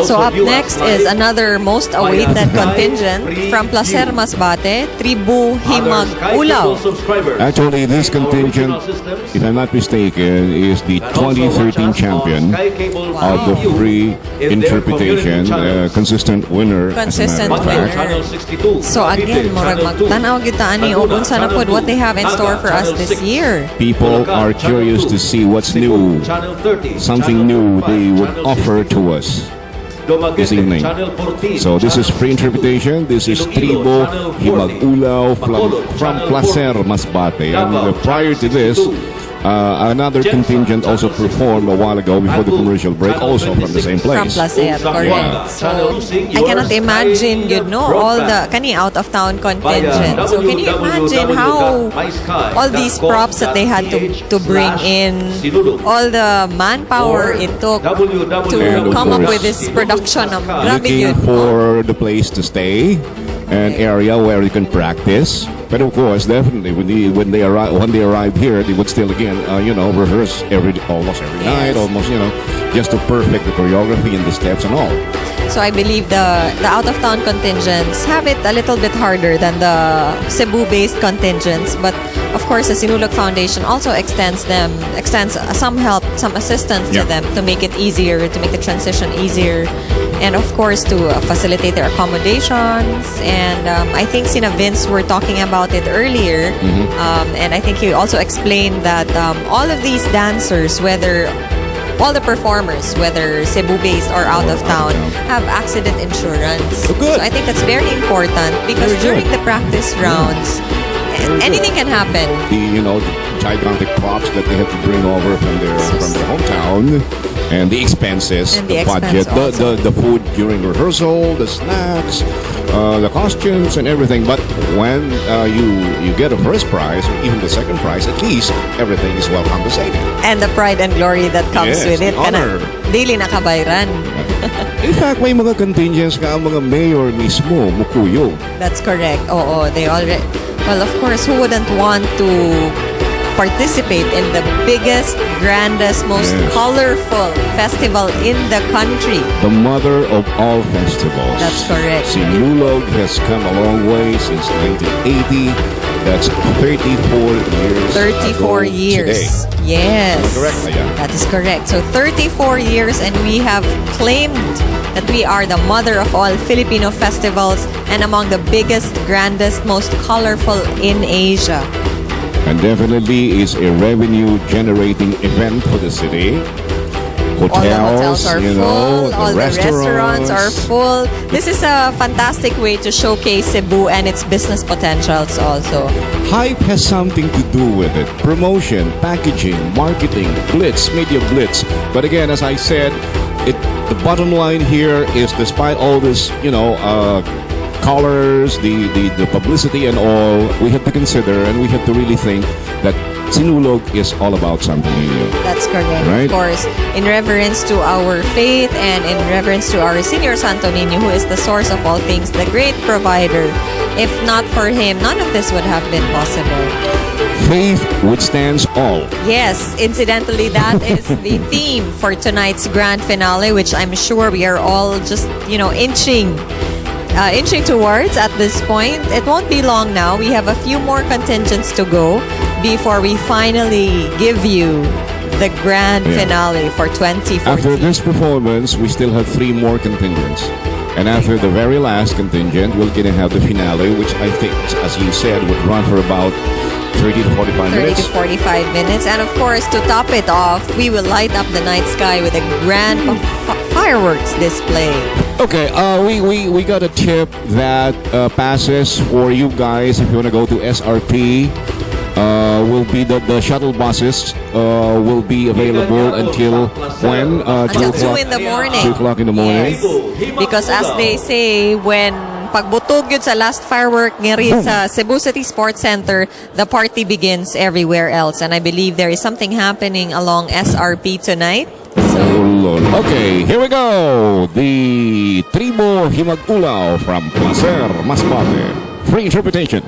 So up next is another most awaited contingent from PLACER MASBATE, TRIBO HIMAG-ULAW. Actually, this contingent, if I'm not mistaken, is the 2013 champion of the free interpretation, consistent winner. Consistent winner. So again, murag magtanaw kita ani o unsa na pod what they have in store for us this year. People are curious to see what's new, something new they would offer to us this evening. So this is free interpretation. This is TRIBO HIMAG-ULAW from PLACER MASBATE. And prior to this, another contingent also performed a while ago before the commercial break, also from the same place. From PLACER, correct. Yeah. So I cannot imagine, you know, all the out-of-town contingent. So can you imagine how all these props that they had to bring in, all the manpower it took to come up with this production of looking for the place to stay, an area where you can practice. But of course, definitely, when they arrive here, they would still again, rehearse almost every night, just to perfect the choreography and the steps and all. So I believe the out-of-town contingents have it a little bit harder than the Cebu-based contingents, but of course, the SINULOG Foundation also extends some help, some assistance to them to make it easier, to make the transition easier, and of course to facilitate their accommodations. And I think Sina Vince were talking about it earlier, and I think he also explained that all of these dancers, all the performers, whether Cebu-based or out of town, have accident insurance. Oh, good. So I think that's very important because during the practice rounds, anything can happen. The gigantic props that they have to bring over from their hometown, and the expenses, and the budget, the food during rehearsal, the snacks, the costumes, and everything. But when you get a first prize or even the second prize, at least everything is well compensated. And the pride and glory that comes with it. Honor. Daily nakabayran. In fact, may mga contingents ka ang mga mayor mismo, mukuyo. That's correct. Oo, they already... Well, of course, who wouldn't want to participate in the biggest, grandest, most colorful festival in the country? The mother of all festivals. That's correct. SINULOG has come a long way since 1980. That's 34 years 34 years. Today. Yes. Correct, Aya. That is correct. So 34 years, and we have claimed that we are the mother of all Filipino festivals and among the biggest, grandest, most colorful in Asia. And definitely is a revenue-generating event for the city. All the hotels are full, all the restaurants are full. This is a fantastic way to showcase Cebu and its business potentials also. Hype has something to do with it. Promotion, packaging, marketing, blitz, media blitz. But again, as I said, the bottom line here is despite all this, colors, the publicity and all, we have to consider and we have to really think that SINULOG is all about something new. That's correct. Right? Of course, in reverence to our faith and in reverence to our Senior Santo Niño, who is the source of all things, the great provider. If not for him, none of this would have been possible. Faith withstands all. Yes, incidentally, that is the theme for tonight's grand finale, which I'm sure we are all just, inching towards at this point. It won't be long now. We have a few more contingents to go before we finally give you the grand finale for 2014. After this performance, we still have 3 more contingents. And after the very last contingent, we're going to have the finale, which I think, as you said, would run for about 30 to 45 minutes. 30 to 45 minutes. And of course, to top it off, we will light up the night sky with a grand fireworks display. Okay, we got a tip that passes for you guys if you want to go to SRP. Will be the shuttle buses will be available until when? Until 2 in the morning. 2 o'clock in the morning. Yes. Because as they say, when pagbutog yun sa last firework ngiri sa Cebu City Sports Center, the party begins everywhere else. And I believe there is something happening along SRP tonight. Okay, here we go. The TRIBO HIMAG-ULAW from PLACER MASBATE. Free interpretation.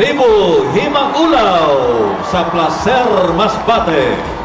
Tribo Himag-Ulaw sa Placer Masbate.